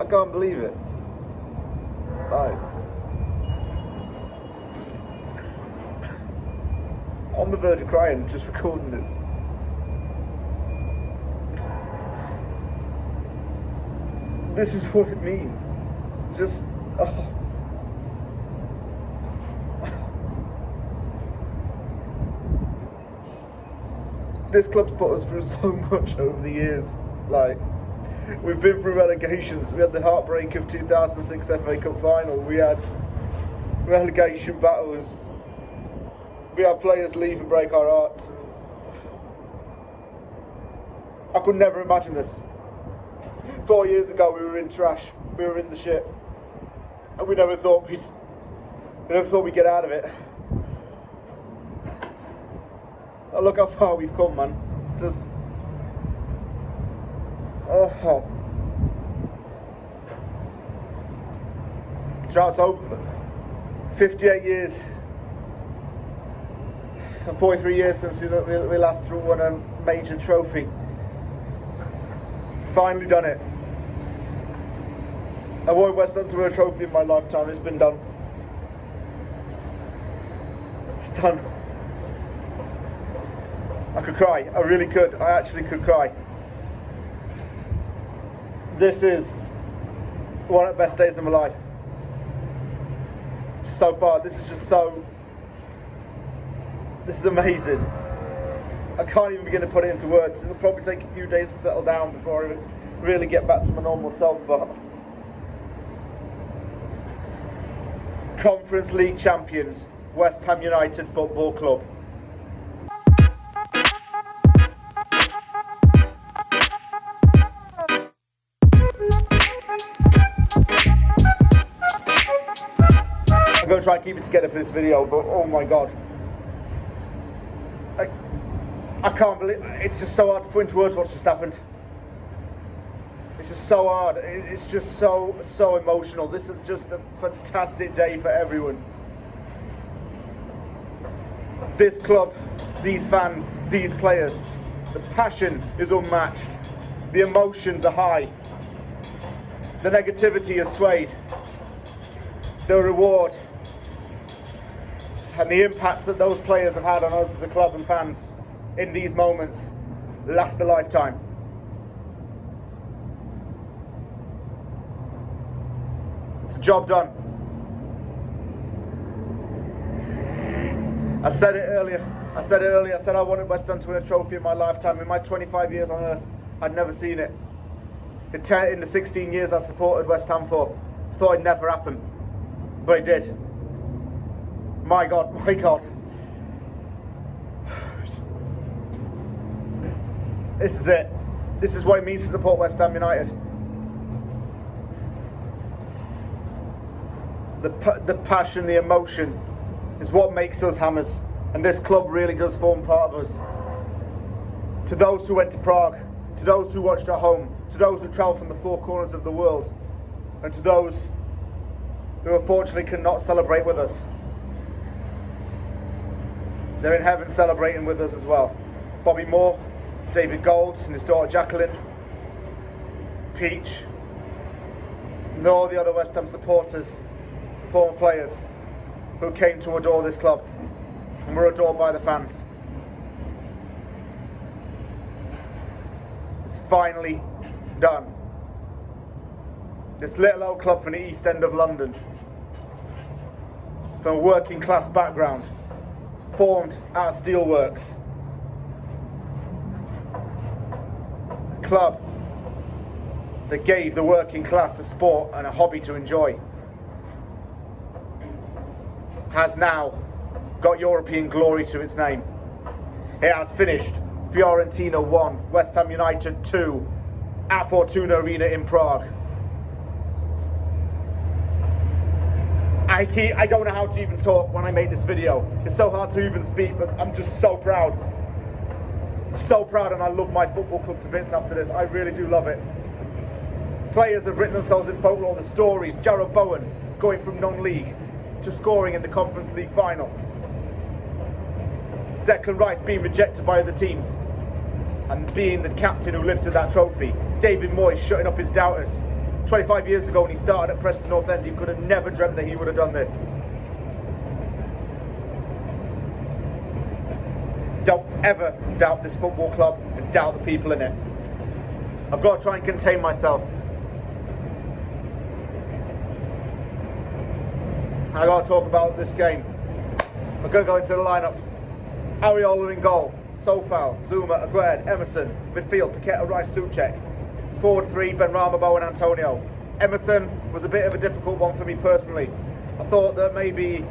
can't believe it. Like, on the verge of crying just recording this. This is what it means. Just, oh. This club's put us through so much over the years. Like, we've been through relegations. We had the heartbreak of 2006 FA Cup final. We had relegation battles. We had players leave and break our hearts. I could never imagine this. 4 years ago, we were in trash. We were in the shit, and we never thought we'd get out of it. Oh, look how far we've come, man. Just, oh. Drought's over. 58 years and 43 years since we last won a major trophy. Finally done it. I won West Ham to win a trophy in my lifetime. It's been done. It's done. I could cry. I really could. I actually could cry. This is one of the best days of my life. So far, this is just so... This is amazing. I can't even begin to put it into words. It'll probably take a few days to settle down before I really get back to my normal self, but... Conference League champions, West Ham United Football Club. I'm going to try and keep it together for this video, but oh my god. I can't believe, it's just so hard to put into words what's just happened. It's just so hard, it's just so emotional. This is just a fantastic day for everyone. This club, these fans, these players, the passion is unmatched. The emotions are high. The negativity is swayed. The reward and the impacts that those players have had on us as a club and fans in these moments last a lifetime. It's a job done. I said it earlier. I said I wanted West Ham to win a trophy in my lifetime. In my 25 years on earth, I'd never seen it. In the 16 years I supported West Ham for, I thought it'd never happen. But it did. My God, my God. This is it. This is what it means to support West Ham United. The passion, the emotion is what makes us Hammers. And this club really does form part of us. To those who went to Prague, to those who watched at home, to those who travelled from the four corners of the world, and to those who unfortunately cannot celebrate with us. They're in heaven celebrating with us as well. Bobby Moore, David Gold and his daughter Jacqueline, Peach, and all the other West Ham supporters, former players who came to adore this club and were adored by the fans. It's finally done. This little old club from the East End of London, from a working class background, formed out of steelworks. A club that gave the working class a sport and a hobby to enjoy has now got European glory to its name. It has finished Fiorentina 1, West Ham United 2 at Fortuna Arena in Prague. I don't know how to even talk when I make this video. It's so hard to even speak, but I'm just so proud. So proud, and I love my football club to bits after this. I really do love it. Players have written themselves in folklore. The stories, Jarrod Bowen going from non-league to scoring in the Conference League final. Declan Rice being rejected by other teams and being the captain who lifted that trophy. David Moyes shutting up his doubters. 25 years ago when he started at Preston North End, he could have never dreamt that he would have done this. Don't ever doubt this football club and doubt the people in it. I've got to try and contain myself. I've got to talk about this game. I'm going to go into the lineup. Areola in goal, Sofal, Zuma, Aguerd, Emerson. Midfield, Paqueta, Rice, Souček. Forward three, Benrahma, Bowen, Antonio. Emerson was a bit of a difficult one for me personally. I thought that maybe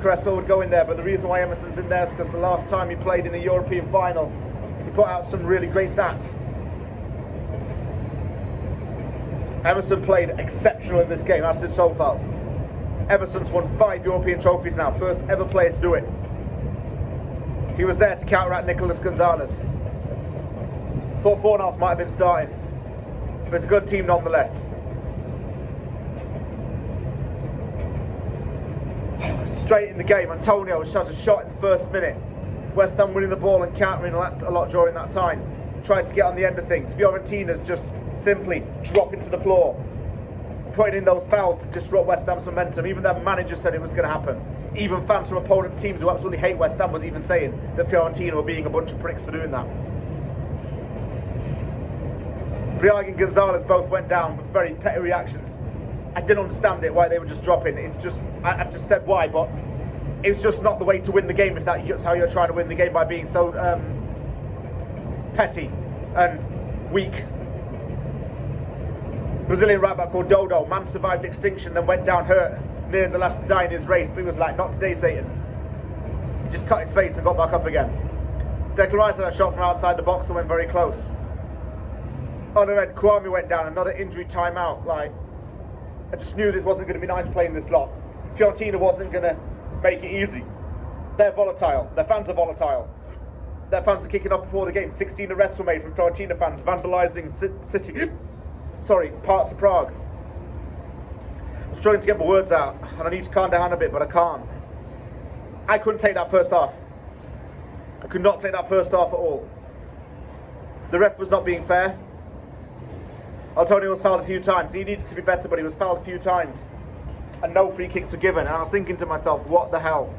Cresswell would go in there, but the reason why Emerson's in there is because the last time he played in a European final, he put out some really great stats. Emerson played exceptional in this game, as did Sofal. Emerson's won 5 European trophies now, first ever player to do it. He was there to counteract Nicolas Gonzalez. Thought Fornals might have been starting, but it's a good team nonetheless. Straight in the game, Antonio shot a shot in the first minute. West Ham winning the ball and countering a lot during that time. Tried to get on the end of things. Fiorentina's just simply dropping to the floor, putting in those fouls to disrupt West Ham's momentum. Even their manager said it was going to happen. Even fans from opponent teams who absolutely hate West Ham was even saying that Fiorentina were being a bunch of pricks for doing that. Briag and Gonzalez both went down with very petty reactions. I didn't understand it, why they were just dropping. It's just, I've just said why, but it's just not the way to win the game if that's how you're trying to win the game, by being so petty and weak. Brazilian right back called Dodo, man survived extinction, then went down hurt near the last to die in his race, but he was like, not today, Satan. He just cut his face and got back up again. Declan Rice had a shot from outside the box and went very close. On the end, Kwame went down, another injury timeout. Like, I just knew this wasn't going to be nice playing this lot. Fiorentina wasn't going to make it easy. They're volatile. Their fans are volatile. Their fans are kicking off before the game. 16 arrests were made from Fiorentina fans vandalising parts of Prague. I'm struggling to get my words out, and I need to calm down a bit, but I can't. I couldn't take that first half. I could not take that first half at all. The ref was not being fair. Antonio was fouled a few times. He needed to be better, but he was fouled a few times. And no free kicks were given. And I was thinking to myself, what the hell?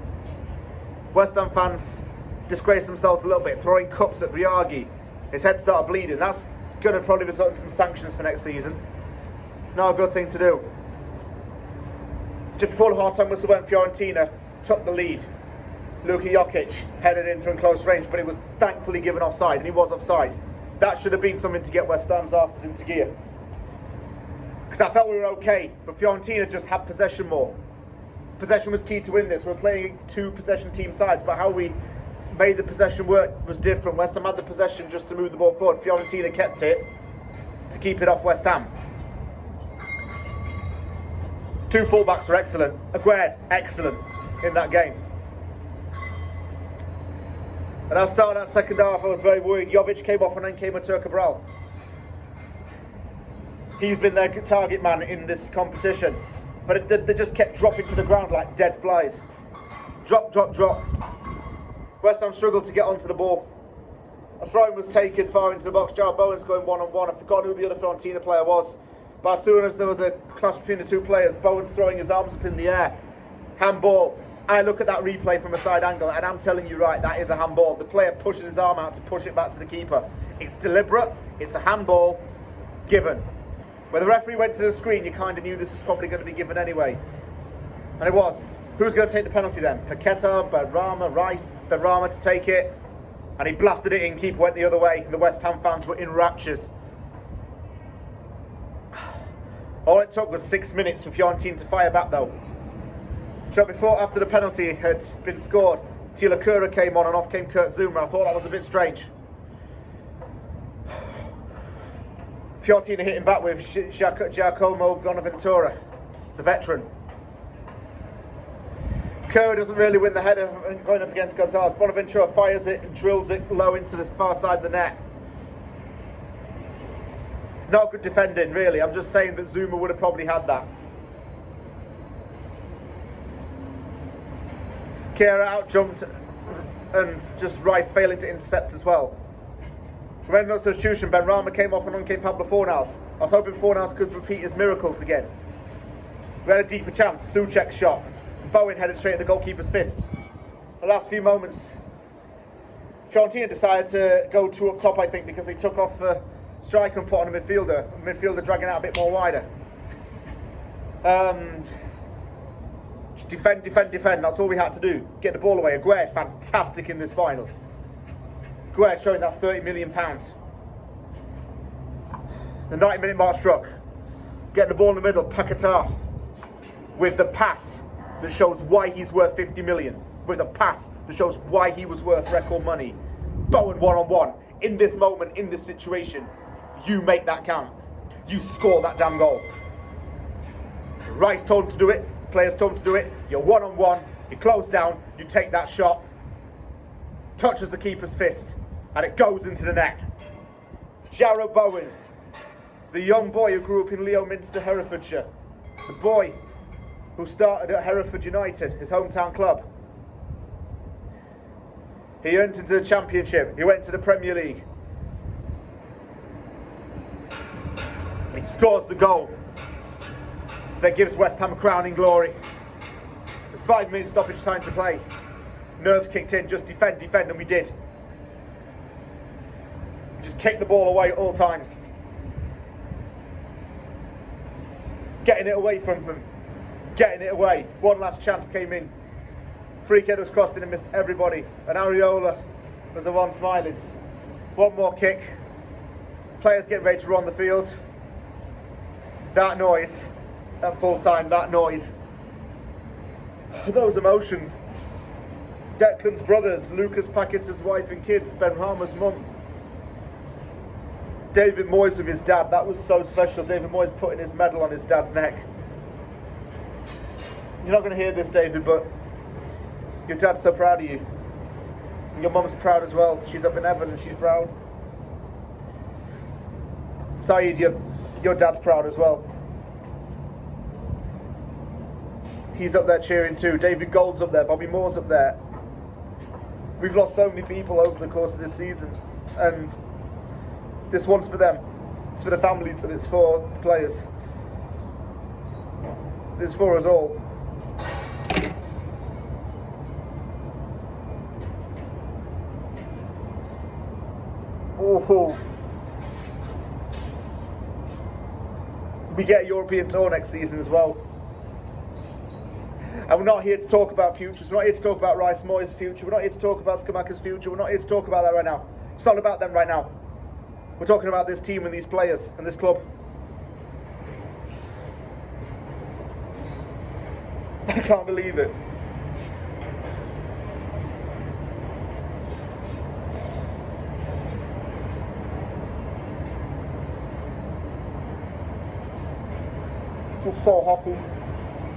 West Ham fans disgraced themselves a little bit, throwing cups at Briagi. His head started bleeding. That's going to probably result in some sanctions for next season. Not a good thing to do. Just before the half-time whistle went, Fiorentina took the lead. Luka Jokic headed in from close range, but he was thankfully given offside, and he was offside. That should have been something to get West Ham's asses into gear. Because I felt we were okay, but Fiorentina just had possession more. Possession was key to win this. We're playing 2 possession team sides, but how we made the possession work was different. West Ham had the possession just to move the ball forward. Fiorentina kept it to keep it off West Ham. 2 fullbacks were excellent. Aguerd, excellent in that game. And at the start of that second half, I was very worried. Jovic came off and then came Artur Cabral. He's been their target man in this competition. But they just kept dropping to the ground like dead flies. Drop, drop, drop. West Ham struggled to get onto the ball. A throw-in was taken far into the box. Jarrod Bowen's going one-on-one. I forgot who the other Fiorentina player was. But as soon as there was a clash between the 2 players, Bowen's throwing his arms up in the air. Handball. I look at that replay from a side angle, and I'm telling you, right, that is a handball. The player pushes his arm out to push it back to the keeper. It's deliberate. It's a handball given. When the referee went to the screen, you kind of knew this was probably going to be given anyway. And it was. Who's going to take the penalty then? Paqueta, Benrahma, Rice. Benrahma to take it. And he blasted it in. Keeper went the other way. The West Ham fans were in raptures. All it took was 6 minutes for Fiorentina to fire back, though. So after the penalty had been scored, Tila Kura came on and off came Kurt Zouma. I thought that was a bit strange. Fiorentina hitting back with Giacomo Bonaventura, the veteran. Kura doesn't really win the header going up against Gonzalez. Bonaventura fires it and drills it low into the far side of the net. Not good defending, really. I'm just saying that Zouma would have probably had that. Kira out jumped and just Rice failing to intercept as well. We went into substitution. Benrahma came off and on came Pablo Fornals. I was hoping Fornals could repeat his miracles again. We had a deeper chance. Souček's shot. Bowen headed straight at the goalkeeper's fist. The last few moments, Fiorentina decided to go 2 up top, I think, because they took off striker and put on a midfielder. Midfielder dragging out a bit more wider. Defend. That's all we had to do. Get the ball away. Aguerd, fantastic in this final. Aguerd showing that £30 million. The 90-minute mark struck. Get the ball in the middle. Paquetá with the pass that shows why he's worth 50 million. With a pass that shows why he was worth record money. Bowen one-on-one. In this moment, in this situation, you make that count. You score that damn goal. Rice told him to do it. Players told him to do it. You're one-on-one. You close down. You take that shot. Touches the keeper's fist. And it goes into the net. Jarrod Bowen. The young boy who grew up in Leominster, Herefordshire. The boy who started at Hereford United, his hometown club. He entered into the Championship. He went to the Premier League. He scores the goal that gives West Ham crowning glory. With 5 minutes stoppage time to play. Nerves kicked in, just defend, and we did. We just kicked the ball away at all times. Getting it away from them. Getting it away. One last chance came in. Free kick was crossed in and missed everybody. And Areola was the one smiling. One more kick. Players getting ready to run the field. That noise. At full time, that noise. Those emotions. Declan's brothers, Lucas Paqueta's wife and kids, Benrahma's mum. David Moyes with his dad, that was so special. David Moyes putting his medal on his dad's neck. You're not going to hear this, David, but your dad's so proud of you. And your mum's proud as well. She's up in heaven and she's proud. Saeed, your dad's proud as well. He's up there cheering too. David Gold's up there. Bobby Moore's up there. We've lost so many people over the course of this season. And this one's for them. It's for the families and it's for the players. It's for us all. Oh. We get a European tour next season as well. And we're not here to talk about futures. We're not here to talk about Rice Moyes' future. We're not here to talk about Skamaka's future. We're not here to talk about that right now. It's not about them right now. We're talking about this team and these players and this club. I can't believe it. Just so happy.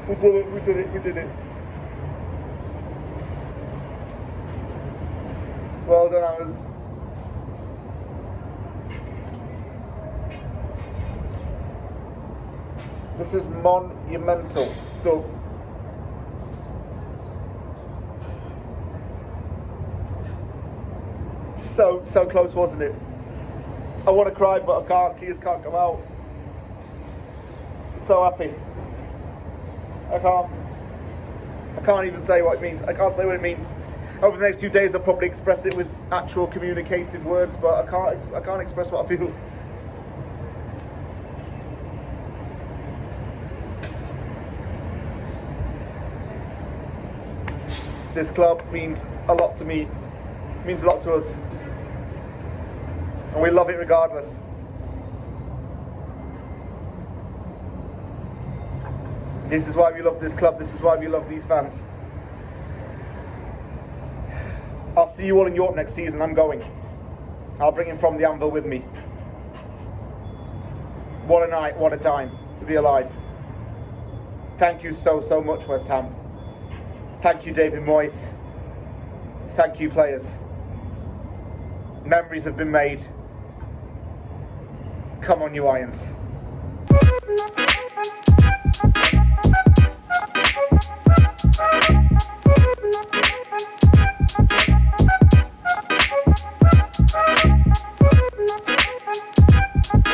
We did it. Well done, Hammers. This is monumental stuff. So close, wasn't it? I want to cry, but I can't. Tears can't come out. I'm so happy. I can't even say what it means. I can't say what it means. Over the next few days, I'll probably express it with actual communicative words, but I can't express what I feel. This club means a lot to me. It means a lot to us. And we love it regardless. This is why we love this club. This is why we love these fans. I'll see you all in Europe next season. I'm going. I'll bring him from the anvil with me. What a night, what a time to be alive. Thank you so much, West Ham. Thank you, David Moyes. Thank you, players. Memories have been made. Come on, you Irons.